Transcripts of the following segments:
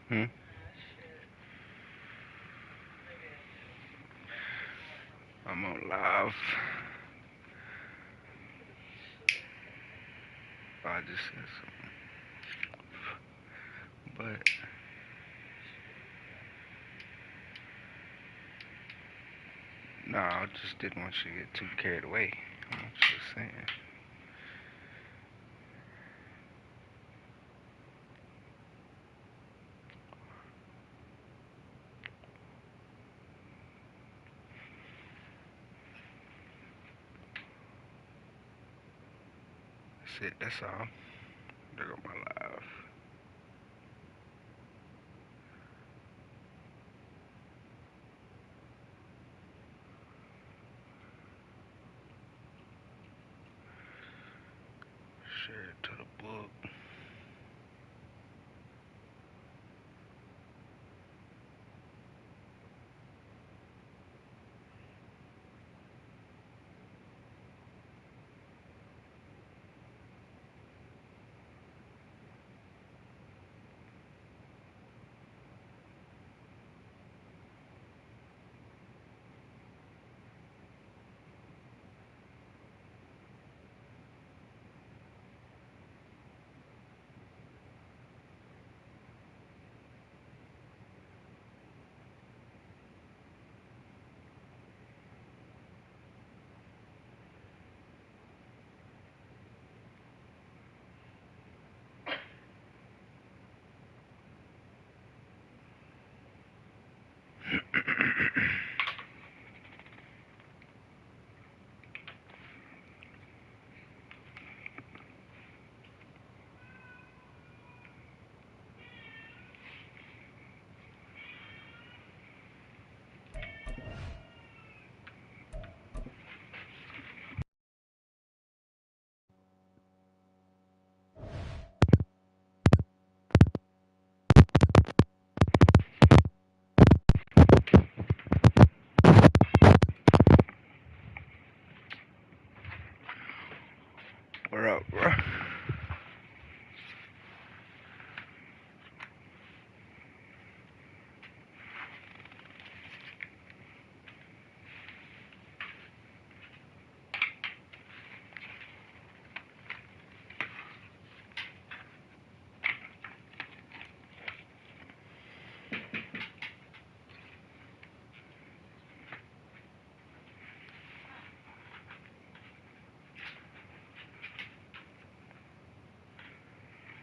Hmm? I'm on live. I just said something. But no, I just didn't want you to get too carried away. I'm just saying. That's it. That's all. There go my live. Share it to the book. What up, bro?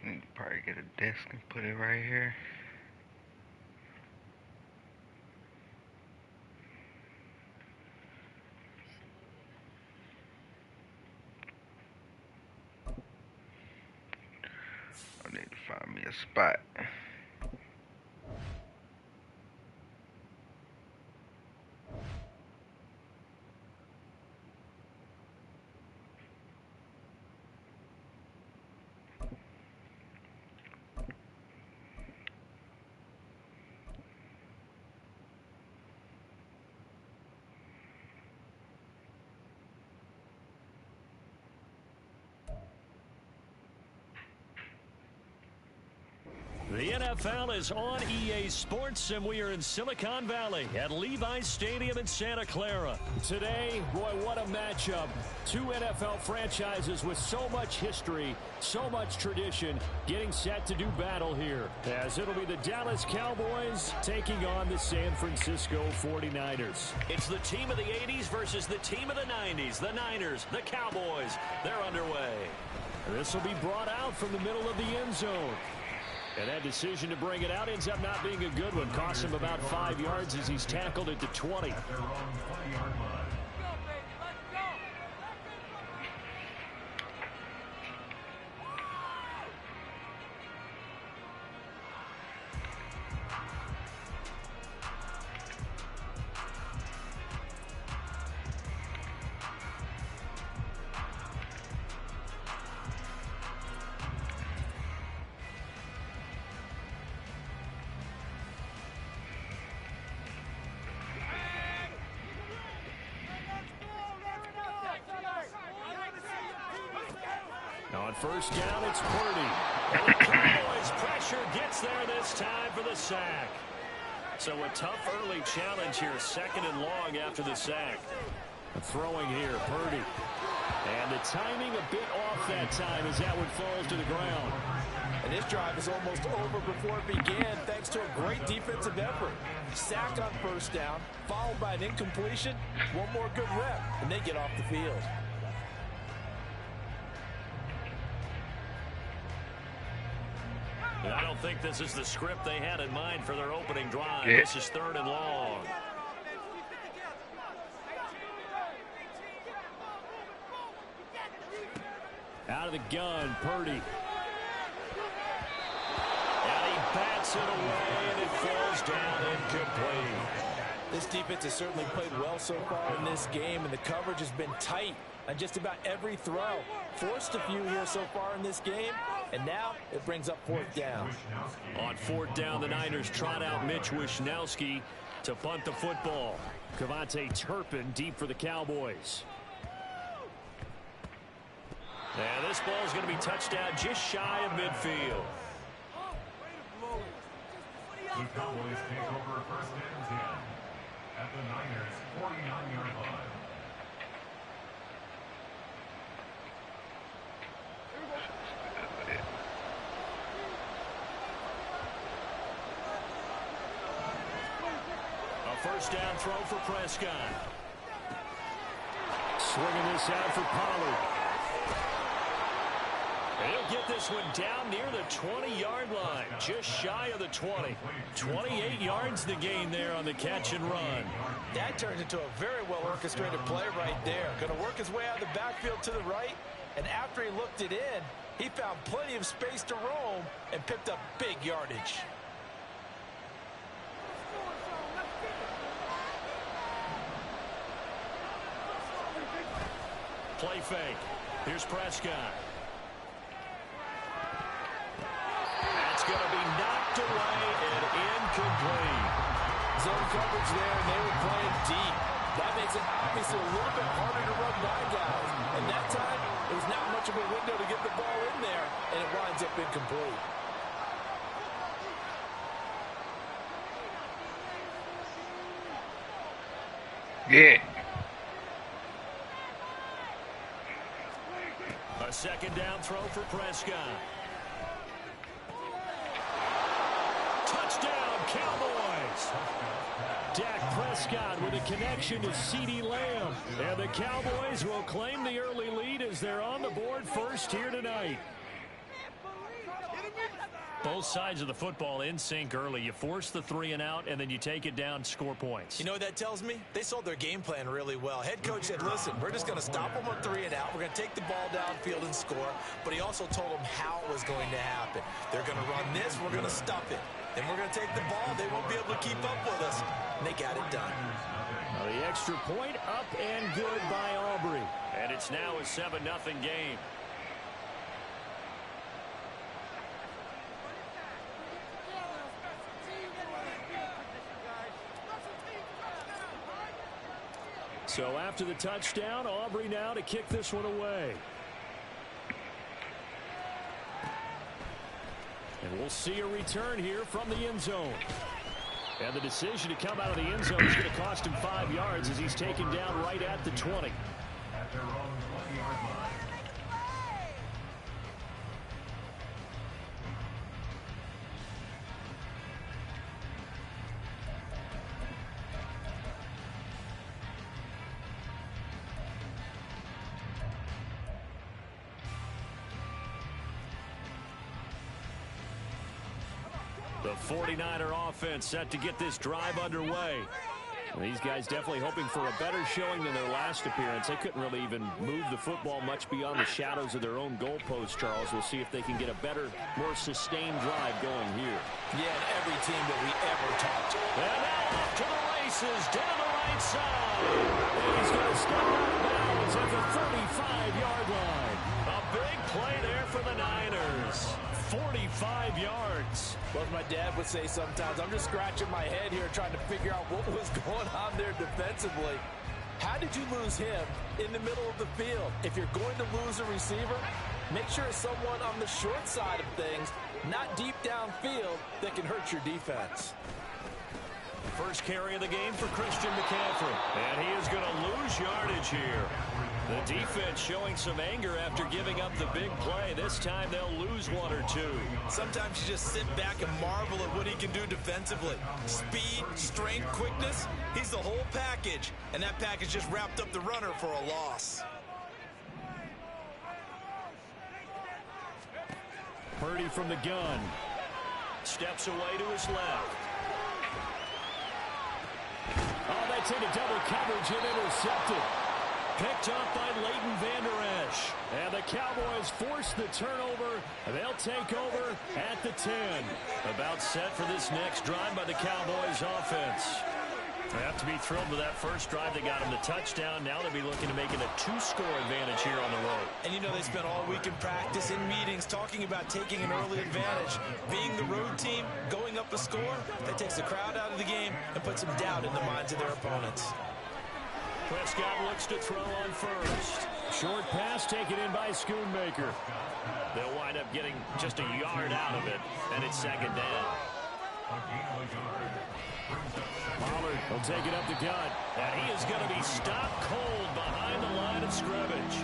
Need to probably get a desk and put it right here. I need to find me a spot. The NFL is on EA Sports, and we are in Silicon Valley at Levi's Stadium in Santa Clara. Today, boy, what a matchup. Two NFL franchises with so much history, so much tradition, getting set to do battle here, as it'll be the Dallas Cowboys taking on the San Francisco 49ers. It's the team of the 80s versus the team of the 90s. The Niners, the Cowboys, they're underway. This will be brought out from the middle of the end zone. And that decision to bring it out ends up not being a good one. Costs him about 5 yards as he's tackled at the 20. On first down, it's Purdy. And the Cowboys pressure gets there this time for the sack. So a tough early challenge here, 2nd and long after the sack. Throwing here, Purdy. And the timing a bit off that time as that one falls to the ground. And this drive is almost over before it began thanks to a great defensive effort. Sack on first down, followed by an incompletion. One more good rep, and they get off the field. I don't think this is the script they had in mind for their opening drive. This is 3rd and long. Out of the gun, Purdy. And he bats it away, and it falls down incomplete. This defense has certainly played well so far in this game, and the coverage has been tight on just about every throw. Forced a few here so far in this game, and now it brings up 4th down. On 4th down, the Niners trot out Mitch Wishnowsky to punt the football. Kavontae Turpin deep for the Cowboys. And this ball is going to be touched down just shy of midfield. The Cowboys take over 1st and 10 at the Niners' 49-yard line. A first down throw for Prescott. Swinging this out for Pollard. He'll get this one down near the 20-yard line, just shy of the 20. 28 yards the gain there on the catch and run. That turns into a very well-orchestrated play right there. Going to work his way out of the backfield to the right, and after he looked it in, he found plenty of space to roam and picked up big yardage. Play fake. Here's Prescott. That's going to be knocked away and incomplete. Zone coverage there, and they were playing deep. That makes it obviously a little bit harder to run by guys. And that time, it was not much of a window to get the ball in there, and it winds up incomplete. Yeah. A 2nd down throw for Prescott. Touchdown, Cowboys! Dak Prescott with a connection to CeeDee Lamb. And the Cowboys will claim the early lead as they're on the board first here tonight. Both sides of the football in sync early. You force the 3-and-out, and then you take it down, score points. You know what that tells me? They sold their game plan really well. Head coach said, listen, we're just going to stop them on 3-and-out. We're going to take the ball downfield and score. But he also told them how it was going to happen. They're going to run this. We're going to stuff it. Then we're going to take the ball. They won't be able to keep up with us. And they got it done. Well, the extra point up and good by Aubrey. And it's now a 7-0 game. So after the touchdown, Aubrey now to kick this one away. And we'll see a return here from the end zone. And the decision to come out of the end zone is going to cost him 5 yards as he's taken down right at the 20. At their own 20-yard line. The 49er offense set to get this drive underway. These guys definitely hoping for a better showing than their last appearance. They couldn't really even move the football much beyond the shadows of their own goalpost, Charles. We'll see if they can get a better, more sustained drive going here. Yeah, and every team that we ever talked to. And now off to the races, down the right side. And he's going to step out of bounds at the 35-yard line. A big play there for the Niners. 45 yards. Well, as my dad would say sometimes, I'm just scratching my head here trying to figure out what was going on there defensively. How did you lose him in the middle of the field? If you're going to lose a receiver, make sure it's someone on the short side of things, not deep downfield, that can hurt your defense. First carry of the game for Christian McCaffrey. And he is going to lose yardage here. The defense showing some anger after giving up the big play. This time they'll lose one or two. Sometimes you just sit back and marvel at what he can do defensively. Speed, strength, quickness. He's the whole package. And that package just wrapped up the runner for a loss. Purdy from the gun. Steps away to his left. Oh, that's into double coverage and intercepted. Picked off by Leighton Vander Esch. And the Cowboys force the turnover. They'll take over at the 10. About set for this next drive by the Cowboys offense. They have to be thrilled with that first drive. They got them the touchdown. Now they'll be looking to make it a 2-score advantage here on the road. And you know they spent all week in practice, in meetings, talking about taking an early advantage. Being the road team, going up a score, that takes the crowd out of the game and puts some doubt in the minds of their opponents. Prescott looks to throw on first. Short pass taken in by Schoonmaker. They'll wind up getting just a yard out of it, and it's second down. Pollard will take it up the gut, and he is going to be stopped cold behind the line of scrimmage.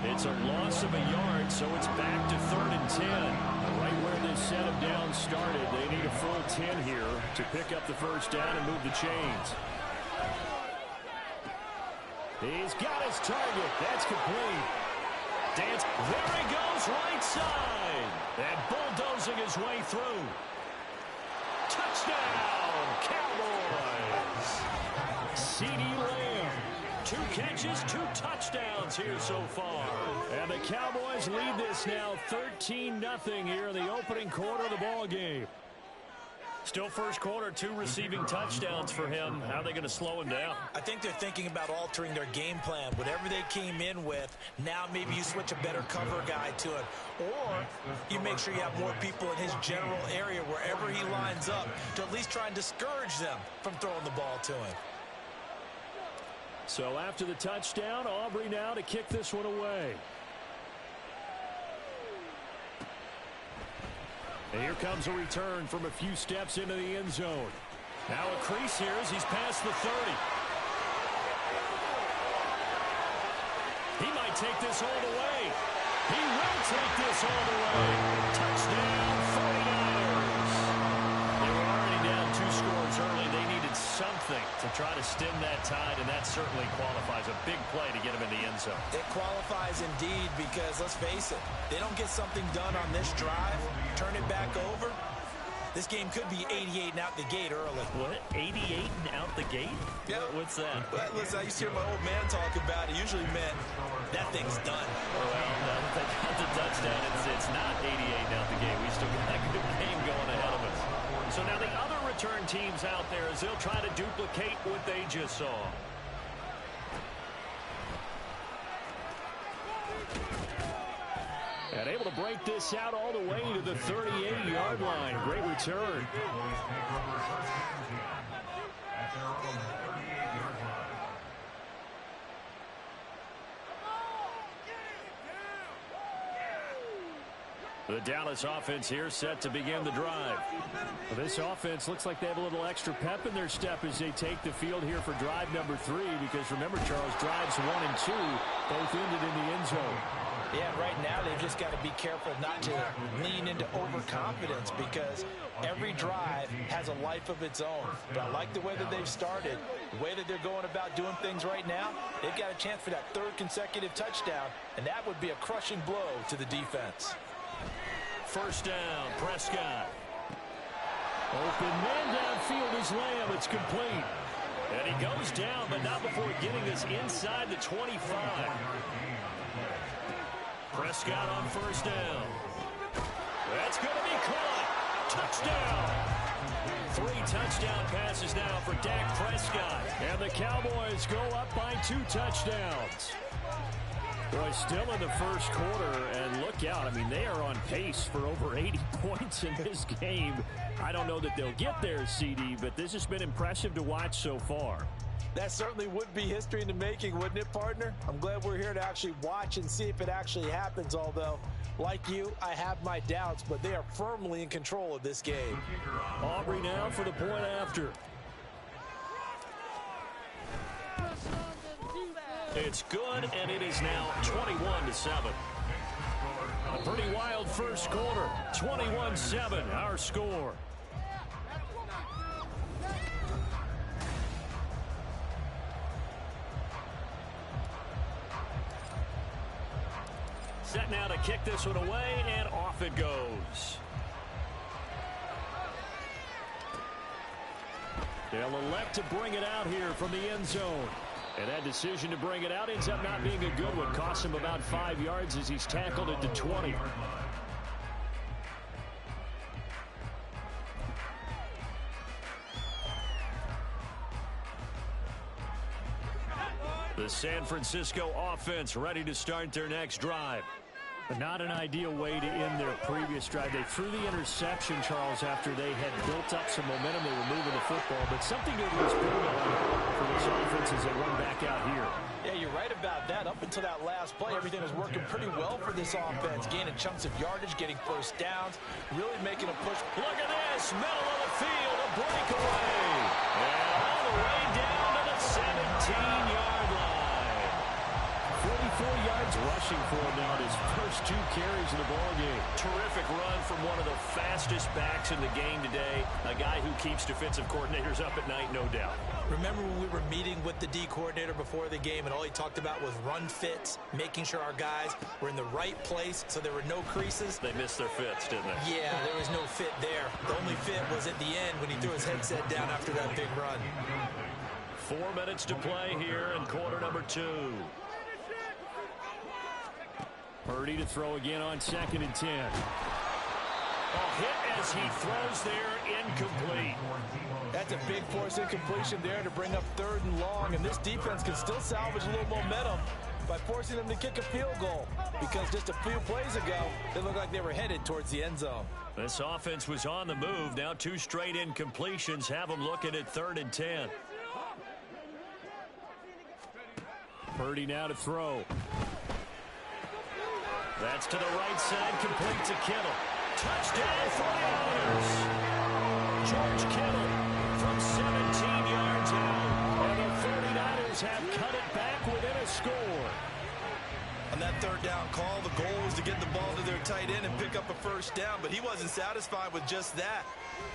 It's a loss of a yard, so it's back to 3rd and 10. Right where this set of downs started, they need a full 10 here to pick up the first down and move the chains. He's got his target. That's complete. Dance. There he goes, right side. And bulldozing his way through. Touchdown, Cowboys. CeeDee Lamb. 2 catches, 2 touchdowns here so far. And the Cowboys lead this now 13-0 here in the opening quarter of the ball game. Still first quarter, 2 receiving touchdowns for him. How are they going to slow him down? I think they're thinking about altering their game plan. Whatever they came in with, now maybe you switch a better cover guy to it. Or you make sure you have more people in his general area wherever he lines up to at least try and discourage them from throwing the ball to him. So after the touchdown, Aubrey now to kick this one away. And here comes a return from a few steps into the end zone. Now a crease here as he's past the 30. He might take this all the way. He will take this all the way. Touchdown, 49ers. They were already down 2 scores early. They needed something to try to stem that tide, and that certainly qualifies. A big play to get him in the end zone. It qualifies indeed because, let's face it, they don't get something done on this drive, turn it back over, this game could be 88 and out the gate early. What? 88 and out the gate? Yeah. What's that? Well, listen, I used to hear my old man talk about it. Usually meant that thing's done. Well, if they got the touchdown, it's not 88 and out the gate. We still got a good game going ahead of us. So now the other return teams out there as they'll try to duplicate what they just saw. And able to break this out all the way to the 38-yard line. Great return. The Dallas offense here set to begin the drive. Well, this offense looks like they have a little extra pep in their step as they take the field here for drive number 3. Because remember, Charles, drives 1 and 2 both ended in the end zone. Yeah, right now they've just got to be careful not to lean into overconfidence because every drive has a life of its own. But I like the way that they've started, the way that they're going about doing things right now. They've got a chance for that 3rd consecutive touchdown, and that would be a crushing blow to the defense. First down, Prescott. Open man downfield is Lamb. It's complete. And he goes down, but not before getting this inside the 25. Prescott on first down. That's going to be caught. Touchdown. 3 touchdown passes now for Dak Prescott. And the Cowboys go up by 2 touchdowns. Boy, still in the first quarter, and look out. I mean, they are on pace for over 80 points in this game. I don't know that they'll get there, CD, but this has been impressive to watch so far. That certainly would be history in the making, wouldn't it, partner? I'm glad we're here to actually watch and see if it actually happens, although, like you, I have my doubts, but they are firmly in control of this game. Aubrey now for the point after. It's good, and it is now 21-7. A pretty wild first quarter. 21-7, our score. Set now to kick this one away, and off it goes. They'll elect to bring it out here from the end zone. And that decision to bring it out ends up not being a good one. Costs him about 5 yards as he's tackled at the 20. The San Francisco offense ready to start their next drive. But not an ideal way to end their previous drive. They threw the interception, Charles, after they had built up some momentum. They were moving the football, but something to at least build on for this offense as they run back out here. Yeah, you're right about that. Up until that last play, everything was working pretty well for this offense. Gaining chunks of yardage, getting first downs, really making a push. Look at this, middle of the field, a breakaway. And all the way down to the 17-yard line. 44 yards rushing for him now in his first 2 carries of the ballgame. Terrific run from one of the fastest backs in the game today. A guy who keeps defensive coordinators up at night, no doubt. Remember when we were meeting with the D coordinator before the game and all he talked about was run fits, making sure our guys were in the right place so there were no creases? They missed their fits, didn't they? Yeah, there was no fit there. The only fit was at the end when he threw his headset down after that big run. 4 minutes to play here in quarter number 2. Purdy to throw again on 2nd and 10. A hit as he throws there, incomplete. That's a big force incompletion there to bring up 3rd and long, and this defense can still salvage a little momentum by forcing them to kick a field goal, because just a few plays ago, they looked like they were headed towards the end zone. This offense was on the move. Now 2 straight incompletions have them looking at 3rd and 10. Purdy now to throw. That's to the right side, complete to Kittle. Touchdown, 49ers. George Kittle from 17 yards out. And the 49ers have cut it back within a score. On that 3rd down call, the goal was to get the ball to their tight end and pick up a first down, but he wasn't satisfied with just that.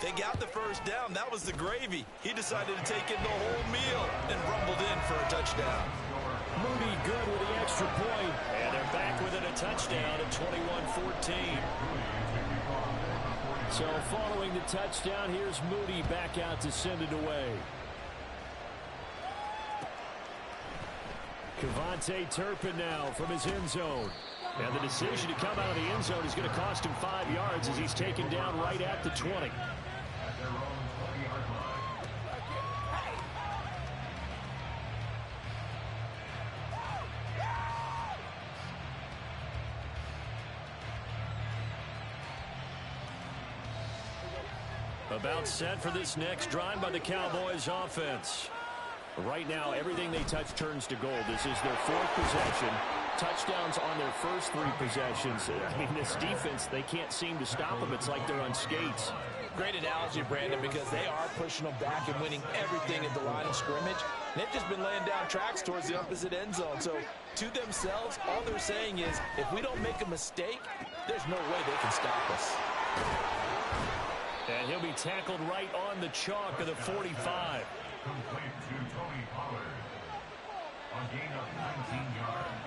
They got the first down. That was the gravy. He decided to take in the whole meal and rumbled in for a touchdown. Moody good with the extra point. And they're back within a touchdown at 21-14. So following the touchdown, here's Moody back out to send it away. Kevontae Turpin now from his end zone. And the decision to come out of the end zone is going to cost him 5 yards as he's taken down right at the 20. About set for this next drive by the Cowboys offense. Right now, everything they touch turns to gold. This is their 4th possession. Touchdowns on their first 3 possessions. I mean, this defense, they can't seem to stop them. It's like they're on skates. Great analogy, Brandon, because they are pushing them back and winning everything at the line of scrimmage. And they've just been laying down tracks towards the opposite end zone. So, to themselves, all they're saying is, if we don't make a mistake, there's no way they can stop us. And he'll be tackled right on the chalk of the 45. Complete to Tony Pollard. On gain of 19 yards.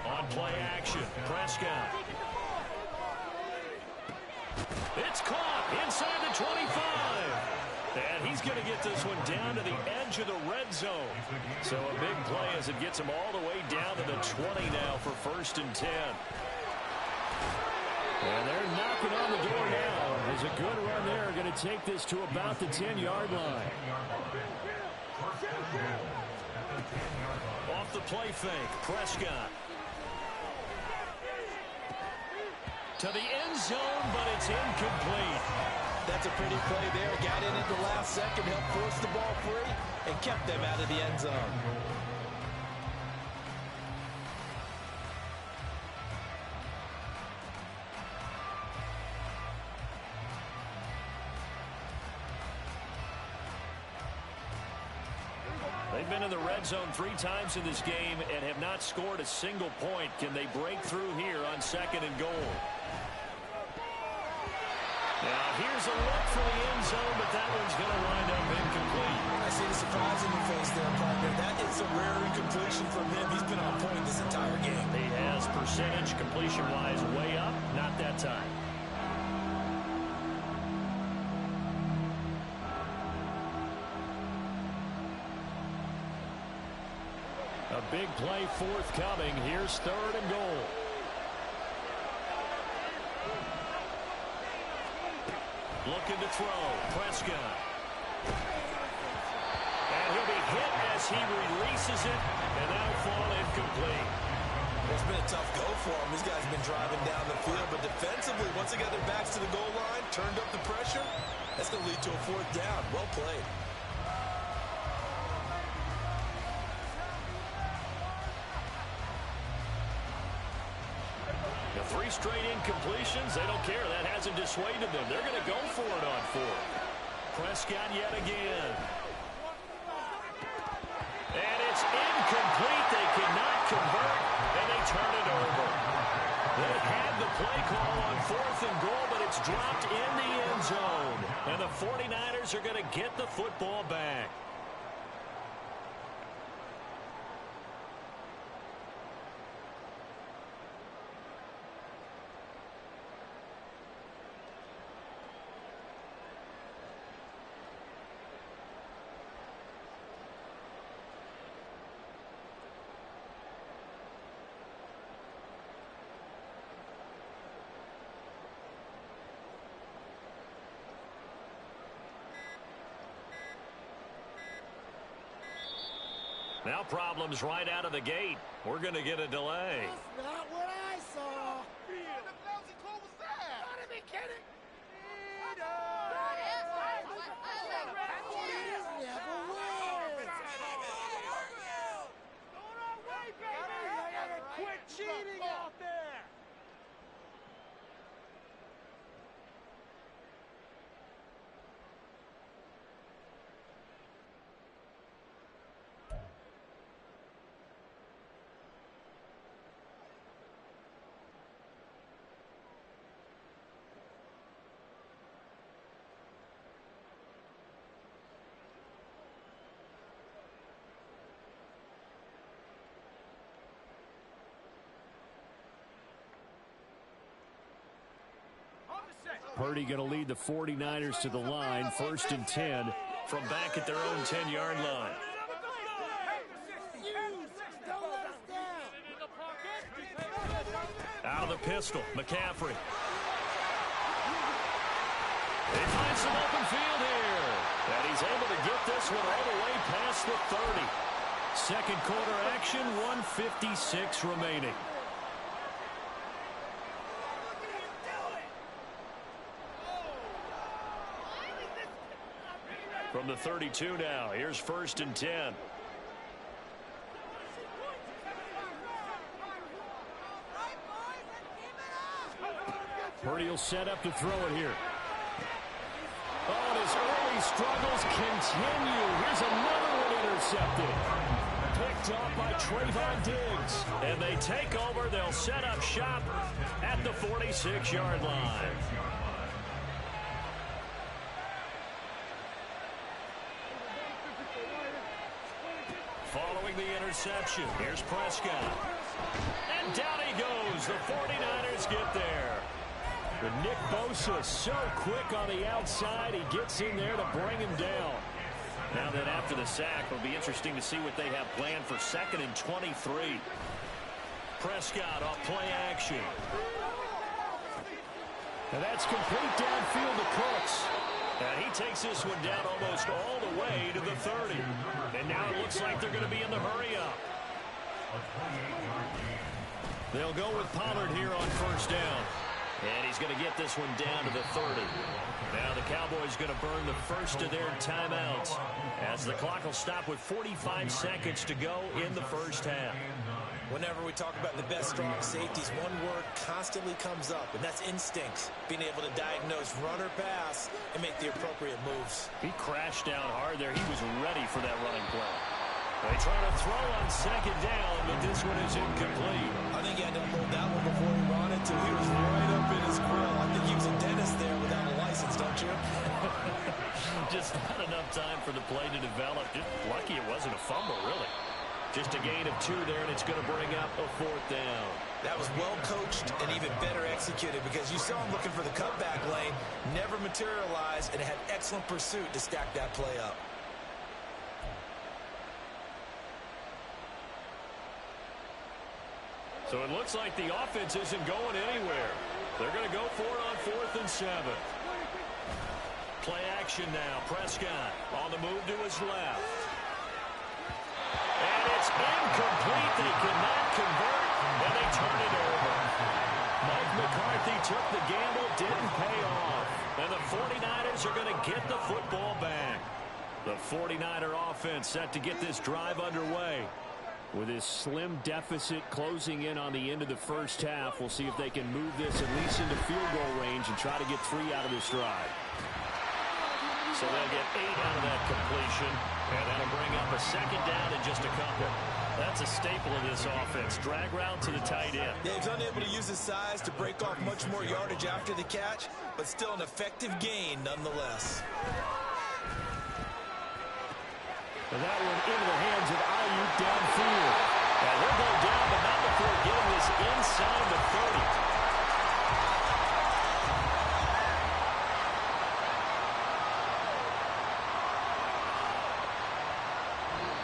On play action, Prescott. It's caught inside the 25. And he's going to get this one down to the edge of the red zone. So a big play as it gets him all the way down to the 20 now for 1st and 10. And they're knocking on the door now. There's a good run there. Going to take this to about the 10-yard line. Off the play fake, Prescott. To the end zone, but it's incomplete. That's a pretty play there. Got in at the last second, helped force the ball free, and kept them out of the end zone. They've been in the red zone 3 times in this game and have not scored a single point. Can they break through here on 2nd and goal? Now here's a look for the end zone, but that one's going to wind up incomplete. I see the surprise in your face there, partner. That is a rare incompletion from him. He's been on point this entire game. He has percentage completion-wise way up. Not that time. A big play forthcoming. Here's 3rd and goal. Looking to throw. Prescott. And he'll be hit as he releases it, and that'll fall incomplete. It's been a tough go for him. These guys have been driving down the field, but defensively, once they got their backs to the goal line, turned up the pressure, that's going to lead to a 4th down. Well played. The 3 straight incompletions, they don't care. That hasn't dissuaded them. They're going to go for it on 4th. Prescott yet again. And it's incomplete. They cannot convert, and they turn it over. They had the play call on 4th and goal, but it's dropped in the end zone. And the 49ers are going to get the football back. Now problems right out of the gate. We're going to get a delay. That's not what I saw. What the lousy call was that? Gotta be kidding. Quit cheating out there. Purdy going to lead the 49ers to the line, 1st and 10 from back at their own 10-yard line. Out of the pistol, McCaffrey. They find some open field here. And he's able to get this one all the way past the 30. Second quarter action, 1:56 remaining. From the 32 now, here's 1st and 10. Purdy will set up to throw it here. Oh, and his early struggles continue. Here's another one intercepted. Picked off by Trayvon Diggs. And they take over. They'll set up shop at the 46-yard line. Following the interception, here's Prescott. And down he goes. The 49ers get there. But Nick Bosa so quick on the outside. He gets in there to bring him down. Now that after the sack, it'll be interesting to see what they have planned for 2nd and 23. Prescott off play action. And that's complete downfield to Cooks. And he takes this one down almost all the way to the 30. And now it looks like they're going to be in the hurry-up. A 28-yard gain. They'll go with Pollard here on 1st down. And he's going to get this one down to the 30. Now the Cowboys going to burn the first of their timeouts as the clock will stop with 45 seconds to go in the first half. Whenever we talk about the best strong safeties, one word constantly comes up, and that's instincts. Being able to diagnose run or pass and make the appropriate moves. He crashed down hard there. He was ready for that running play. They try to throw on second down, but this one is incomplete. I think he had to hold that one before he wanted to. He was right up in his grill. I think he was a dentist there without a license, don't you? Just not enough time for the play to develop. Just lucky it wasn't a fumble, really. Just a gain of 2 there, and it's going to bring up a 4th down. That was well coached and even better executed because you saw him looking for the cutback lane, never materialized, and had excellent pursuit to stack that play up. So it looks like the offense isn't going anywhere. They're going to go for it on 4th and 7. Play action now. Prescott on the move to his left. And it's incomplete. They cannot convert, and they turn it over. Mike McCarthy took the gamble, didn't pay off. And the 49ers are going to get the football back. The 49er offense set to get this drive underway. With his slim deficit closing in on the end of the first half, we'll see if they can move this at least into field goal range and try to get 3 out of this drive. So they'll get 8 out of that completion, and that'll bring up a second down in just a couple. That's a staple of this offense. Drag route to the tight end. Yeah, he's unable to use his size to break off much more yardage after the catch, but still an effective gain nonetheless. And that one into the hands of Ayuk downfield. And he'll go down, but not before getting this inside the 30.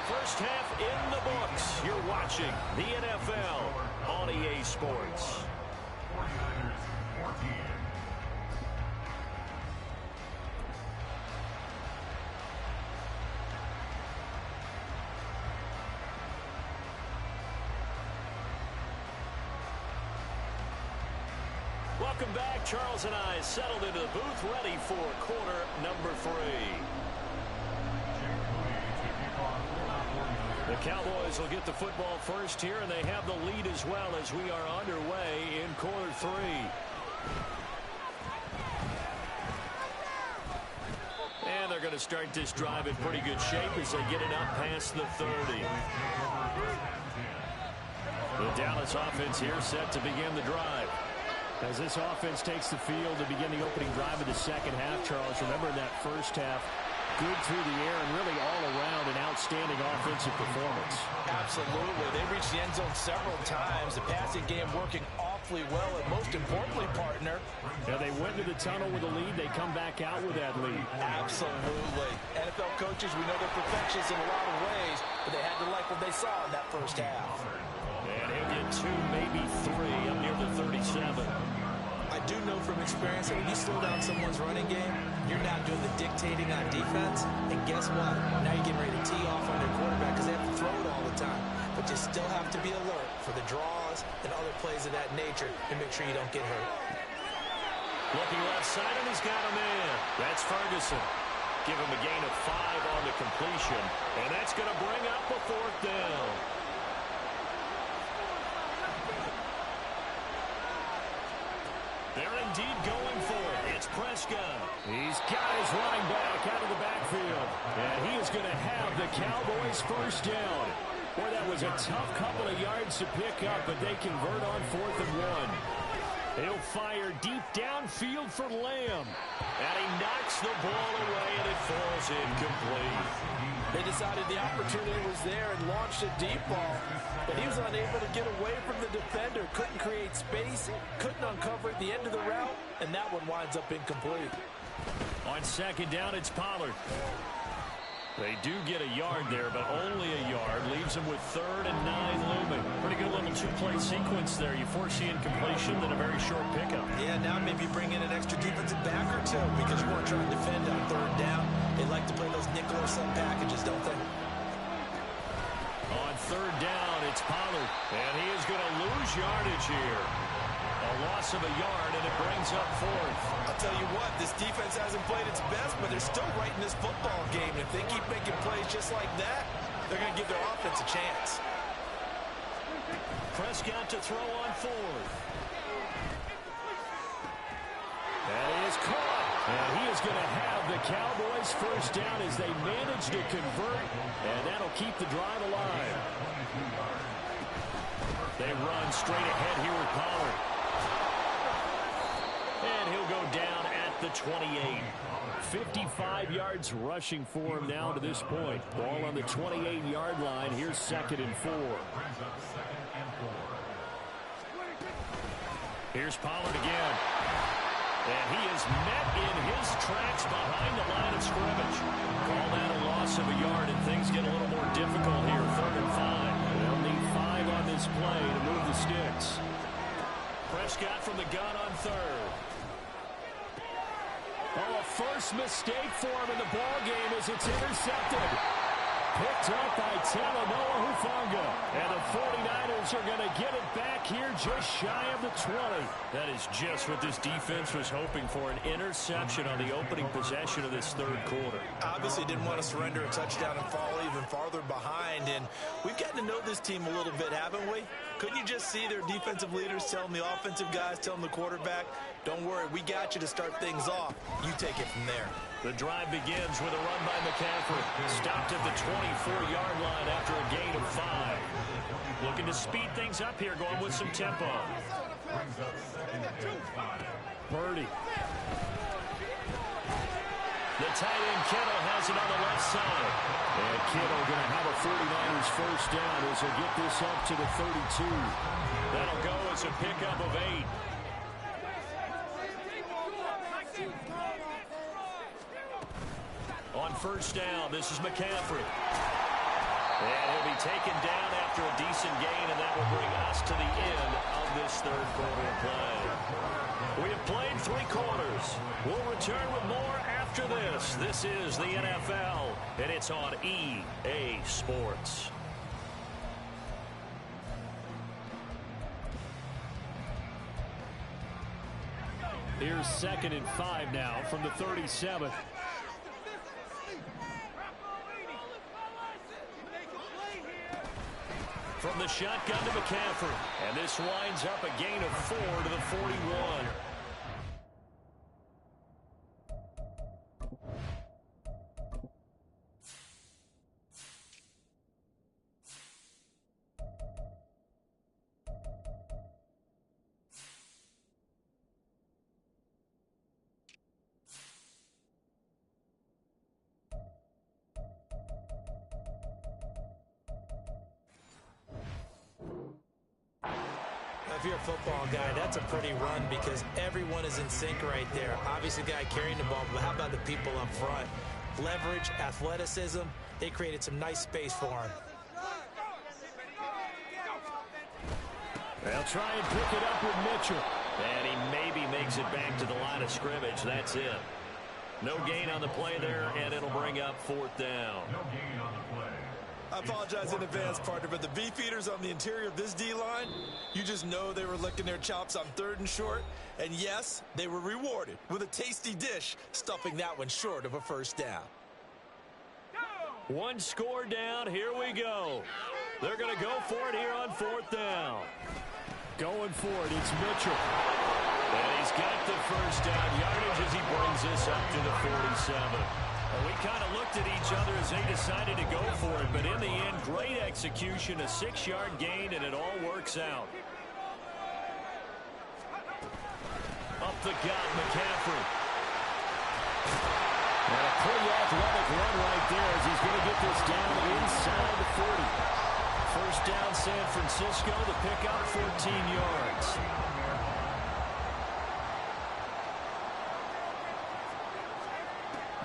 First half in the books. You're watching the NFL on EA Sports. 49ers 14. Welcome back. Charles and I settled into the booth, ready for quarter number 3. The Cowboys will get the football first here, and they have the lead as well as we are underway in quarter 3. And they're going to start this drive in pretty good shape as they get it up past the 30. The Dallas offense here set to begin the drive. As this offense takes the field to begin the opening drive of the second half, Charles, remember in that first half, good through the air and really all around an outstanding offensive performance. Absolutely. They reached the end zone several times. The passing game working awfully well, and most importantly, partner. Yeah, they went to the tunnel with a lead. They come back out with that lead. Absolutely. NFL coaches, we know they're perfectionists in a lot of ways, but they had to like what they saw in that first half. And he'll get 2, maybe 3 up near the 37. I do know from experience that when you slow down someone's running game, you're now doing the dictating on defense. And guess what? Now you're getting ready to tee off on their quarterback because they have to throw it all the time. But you still have to be alert for the draws and other plays of that nature and make sure you don't get hurt. Looking left side, and he's got a man. That's Ferguson. Give him a gain of 5 on the completion. And that's going to bring up a 4th down. They're indeed going for it. It's Prescott. He's got his running back out of the backfield. And he is going to have the Cowboys first down. Boy, that was a tough couple of yards to pick up, but they convert on 4th and 1. He'll fire deep downfield for Lamb. And he knocks the ball away, and it falls incomplete. They decided the opportunity was there and launched a deep ball, but he was unable to get away from the defender, couldn't create space, couldn't uncover at the end of the route, and that one winds up incomplete. On second down, it's Pollard. They do get a yard there, but only a yard. Leaves them with 3rd and 9 looming. Pretty good little 2-play sequence there. You foresee incompletion, then a very short pickup. Yeah, now maybe bring in an extra defensive back or 2 because you want to try and defend on 3rd down. They like to play those nickel or sub packages, don't they? On 3rd down, it's Pollard. And he is going to lose yardage here. A loss of a yard, and it brings up fourth. I'll tell you what, this defense hasn't played its best, but they're still right in this football game. If they keep making plays just like that, they're going to give their offense a chance. Prescott to throw on fourth. That is caught. And he is going to have the Cowboys first down as they manage to convert, and that'll keep the drive alive. They run straight ahead here with Pollard. And he'll go down at the 28. 55 yards rushing for him now to this point. Ball on the 28-yard line. Here's 2nd and 4. Here's Pollard again. And he is met in his tracks behind the line of scrimmage. Call that a loss of a yard, and things get a little more difficult here. 3rd and 5. They'll need 5 on this play to move the sticks. Prescott from the gun on 3rd. Oh, a first mistake for him in the ball game as it's intercepted. Picked up by Talanoa Hufanga. And the 49ers are going to get it back here just shy of the 20. That is just what this defense was hoping for, an interception on the opening possession of this 3rd quarter. Obviously didn't want to surrender a touchdown and fall even farther behind. And we've gotten to know this team a little bit, haven't we? Couldn't you just see their defensive leaders telling the offensive guys, telling the quarterback, don't worry, we got you to start things off. You take it from there. The drive begins with a run by McCaffrey. Stopped at the 24-yard line after a gain of 5. Looking to speed things up here, going with some tempo. Purdy. The tight end Kittle has it on the left side. And Kittle going to have a 49ers first down as he'll get this up to the 32. That'll go as a pickup of 8. On first down, this is McCaffrey. And he'll be taken down after a decent gain, and that will bring us to the end of this 3rd quarter of play. We have played 3 quarters. We'll return with more after this. This is the NFL, and it's on EA Sports. Here's 2nd and 5 now from the 37. From the shotgun to McCaffrey. And this winds up a gain of 4 to the 41. If you're a football guy, that's a pretty run because everyone is in sync right there. Obviously, the guy carrying the ball, but how about the people up front? Leverage, athleticism, they created some nice space for him. They'll try and pick it up with Mitchell. And he maybe makes it back to the line of scrimmage. That's it. No gain on the play there, and it'll bring up 4th down. No gain on the play. I apologize in advance, partner, but the beefeaters on the interior of this D-line, you just know they were licking their chops on 3rd and short. And yes, they were rewarded with a tasty dish, stuffing that one short of a first down. 1 score down. Here we go. They're going to go for it here on 4th down. Going for it, it's Mitchell. And he's got the first down yardage as he brings this up to the 47. We kind of looked at each other as they decided to go for it, but in the end, great execution, a 6-yard gain, and it all works out. Up the gut, McCaffrey. And a pretty athletic run right there as he's going to get this down inside the 40. First down, San Francisco, the pickup, 14 yards.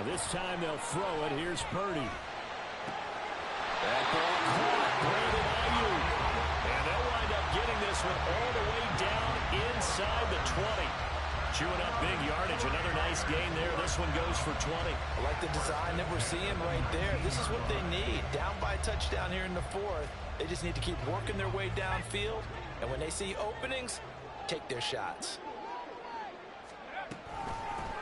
This time they'll throw it. Here's Purdy. That ball caught. Brandon Ayuk. And they'll wind up getting this one all the way down inside the 20. Chewing up big yardage. Another nice gain there. This one goes for 20. I like the design that we're seeing right there. This is what they need. Down by a touchdown here in the 4th. They just need to keep working their way downfield. And when they see openings, take their shots.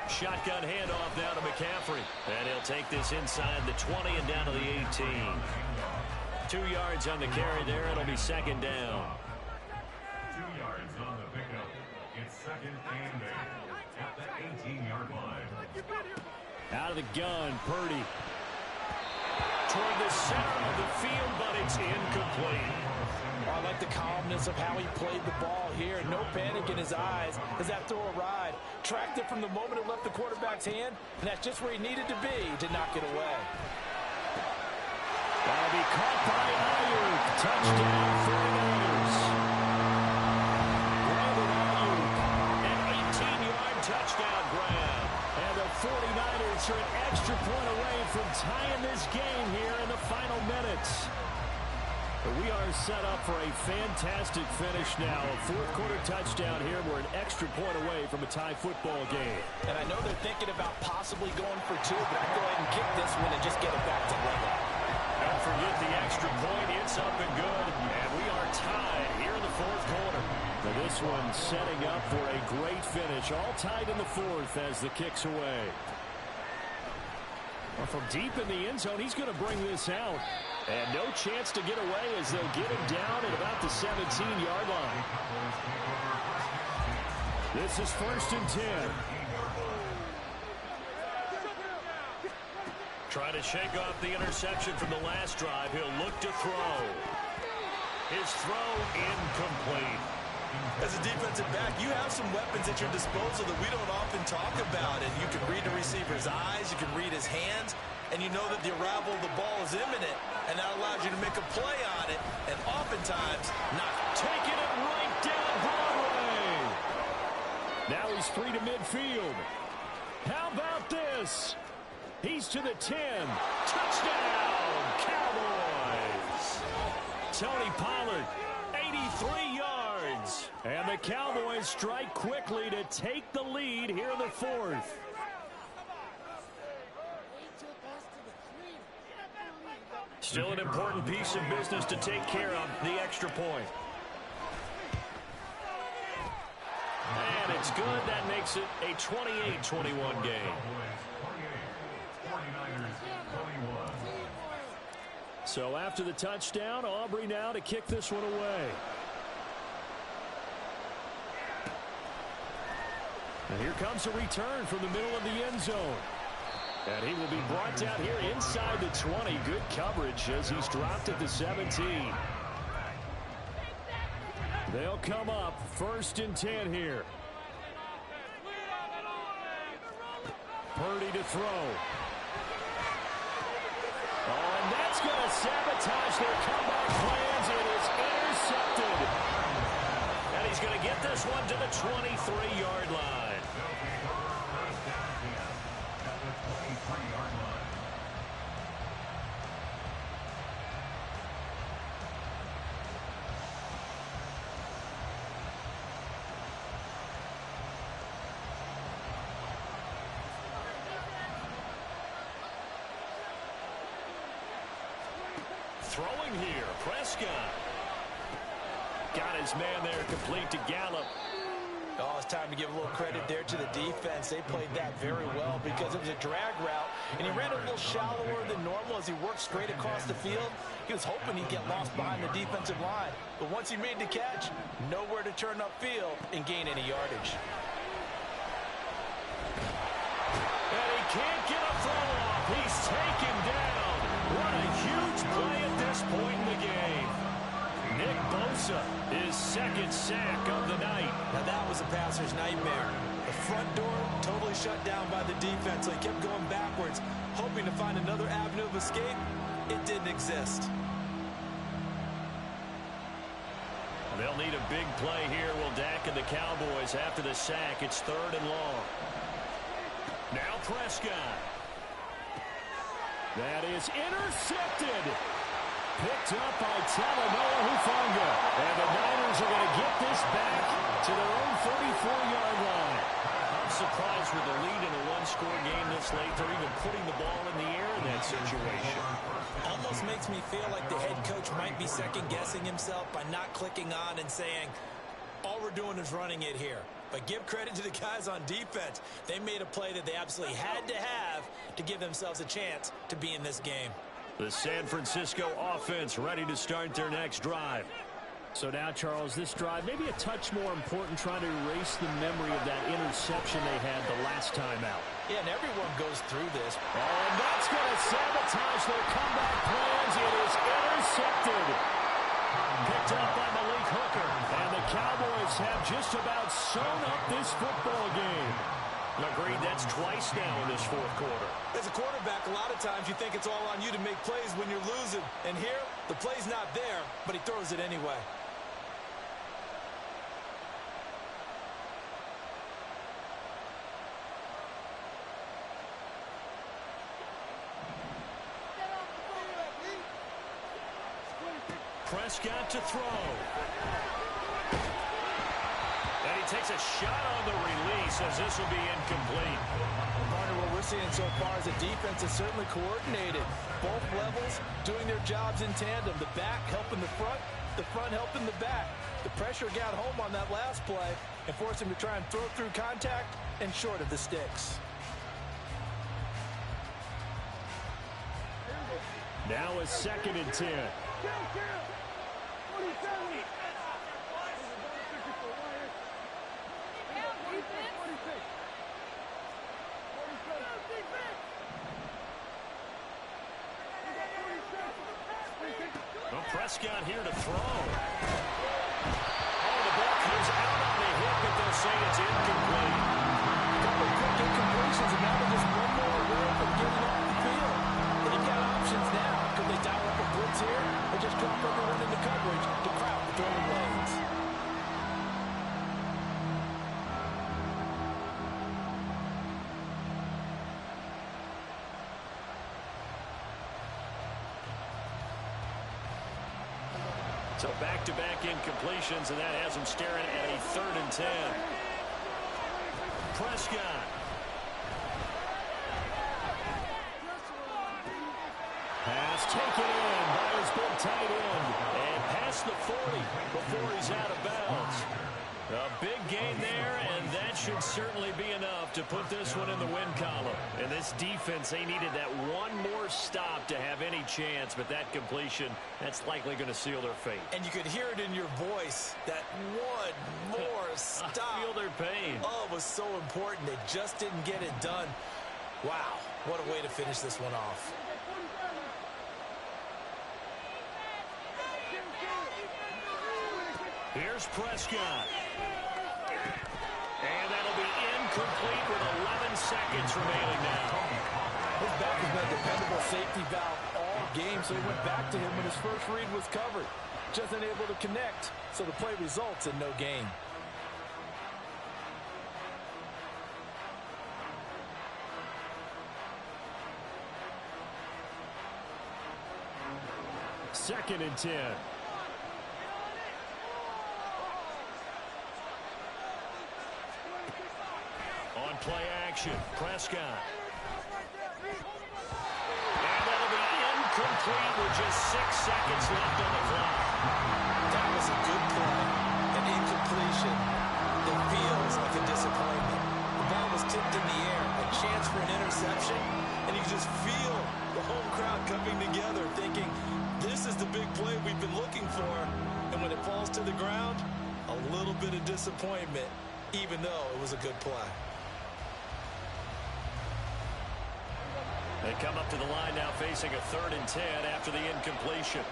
Shotgun handoff now to McCaffrey. And he'll take this inside the 20 and down to the 18. 2 yards on the carry there. It'll be second down. 2 yards on the pickup. It's second and 8 at the 18-yard line. Out of the gun, Purdy. Toward the center of the field, but it's incomplete. I like the calmness of how he played the ball here. No panic in his eyes as that throw arrived. Tracked it from the moment it left the quarterback's hand, and that's just where he needed to be to knock it away. That'll be caught by Ayuk. Touchdown, 49ers. Brandon Ayuk, an 18-yard touchdown grab. And the 49ers are an extra point away from tying this game here in the final minutes. But we are set up for a fantastic finish now. A fourth-quarter touchdown here. We're an extra point away from a tie football game. And I know they're thinking about possibly going for 2, but I'd go ahead and kick this one and just get it back to level. Don't forget the extra point. It's up and good. And we are tied here in the fourth quarter. Now this one setting up for a great finish. All tied in the fourth as the kick's away. Well, from deep in the end zone, he's going to bring this out. And no chance to get away as they'll get him down at about the 17-yard line. This is 1st and 10. Trying to shake off the interception from the last drive. He'll look to throw. His throw incomplete. As a defensive back, you have some weapons at your disposal that we don't often talk about. And you can read the receiver's eyes, you can read his hands, and you know that the arrival of the ball is imminent, and that allows you to make a play on it, and oftentimes not. Taking it right down Broadway. Now he's free to midfield. How about this? He's to the 10. Touchdown, Cowboys. Tony Pollard, 83 yards. And the Cowboys strike quickly to take the lead here in the fourth. Still an important piece of business to take care of, the extra point. And it's good. That makes it a 28-21 game. So after the touchdown, Aubrey now to kick this one away. And here comes a return from the middle of the end zone. And he will be brought down here inside the 20. Good coverage as he's dropped at the 17. They'll come up 1st and 10 here. Purdy to throw. Oh, and that's going to sabotage their comeback plans. It is intercepted. And he's going to get this one to the 23-yard line. Throwing here, Prescott. Got his man there, complete to Gallup. Oh, it's time to give a little credit there to the defense. They played that very well because it was a drag route, and he ran a little shallower than normal as he worked straight across the field. He was hoping he'd get lost behind the defensive line, but once he made the catch, nowhere to turn upfield and gain any yardage. And he can't get a throw off. He's taken down. What a huge play at this point in the game. Nick Bosa, his second sack of the night. Now that was a passer's nightmare. The front door totally shut down by the defense, so he kept going backwards, hoping to find another avenue of escape. It didn't exist. They'll need a big play here, will Dak and the Cowboys after the sack. It's 3rd and long. Now Prescott. That is intercepted. Picked up by Talanoa Hufanga. And the Niners are going to get this back to their own 34-yard line. I'm surprised with the lead in a one-score game this late. They're even putting the ball in the air in that situation. Almost makes me feel like the head coach might be second-guessing himself by not clicking on and saying, all overdoing is running it here. But give credit to the guys on defense. They made a play that they absolutely had to have to give themselves a chance to be in this game. The San Francisco offense ready to start their next drive. So now, Charles, this drive maybe a touch more important, trying to erase the memory of that interception they had the last time out. Yeah, and everyone goes through this. Oh, and that's going to sabotage their comeback plans. It is intercepted. Picked up by Malik Hooker. And the Cowboys have just about sewn up this football game. Agreed, that's twice now in this fourth quarter. As a quarterback, a lot of times you think it's all on you to make plays when you're losing. And here, the play's not there, but he throws it anyway. Prescott to throw. And he takes a shot on the release as this will be incomplete. Partner, what we're seeing so far is the defense is certainly coordinated. Both levels doing their jobs in tandem. The back helping the front helping the back. The pressure got home on that last play and forced him to try and throw through contact and short of the sticks. Now a 2nd and 10. Well, Prescott here to throw. Oh, the ball comes out on the hip, but they'll say it's incomplete. Couple quick incompletions, and now they're just one more away from getting off the field. They've got options now. Could they dial up a blitz here or just drop everyone into coverage to crowd the throwing lanes? So back-to-back incompletions, and that has him staring at a 3rd and 10. Prescott. Pass taken in by his big tight end. And past the 40 before he's out of bounds. A big gain there, and that should certainly be enough to put this one in the win column. And this defense, they needed that one more stop to have any chance, but that completion, that's likely going to seal their fate. And you could hear it in your voice, that one more stop. I feel their pain. Oh, it was so important. They just didn't get it done. Wow, what a way to finish this one off. Here's Prescott. And that'll be incomplete with 11 seconds remaining now. His back has been a dependable safety valve all game, so he went back to him when his first read was covered. Just unable to connect, so the play results in no gain. Second and 10. On play action, Prescott. And that'll be incomplete with just 6 seconds left on the clock. That was a good play. An incompletion that feels like a disappointment. The ball was tipped in the air, a chance for an interception, and you just feel the home crowd coming together thinking, this is the big play we've been looking for. And when it falls to the ground, a little bit of disappointment, even though it was a good play. They come up to the line now facing a 3rd and 10 after the incompletion.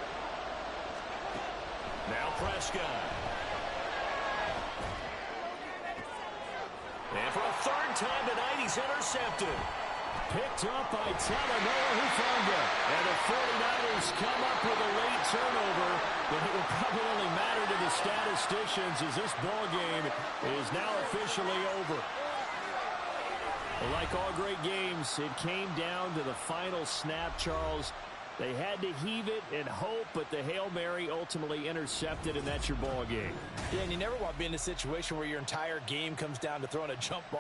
Now Prescott. And for a 3rd time tonight, he's intercepted. Picked up by Talanoa Hufanga. And the 49ers come up with a late turnover, but it will probably only matter to the statisticians as this ball game is now officially over. Like all great games, it came down to the final snap, Charles. They had to heave it and hope, but the Hail Mary ultimately intercepted, and that's your ball game. Yeah, and you never want to be in a situation where your entire game comes down to throwing a jump ball.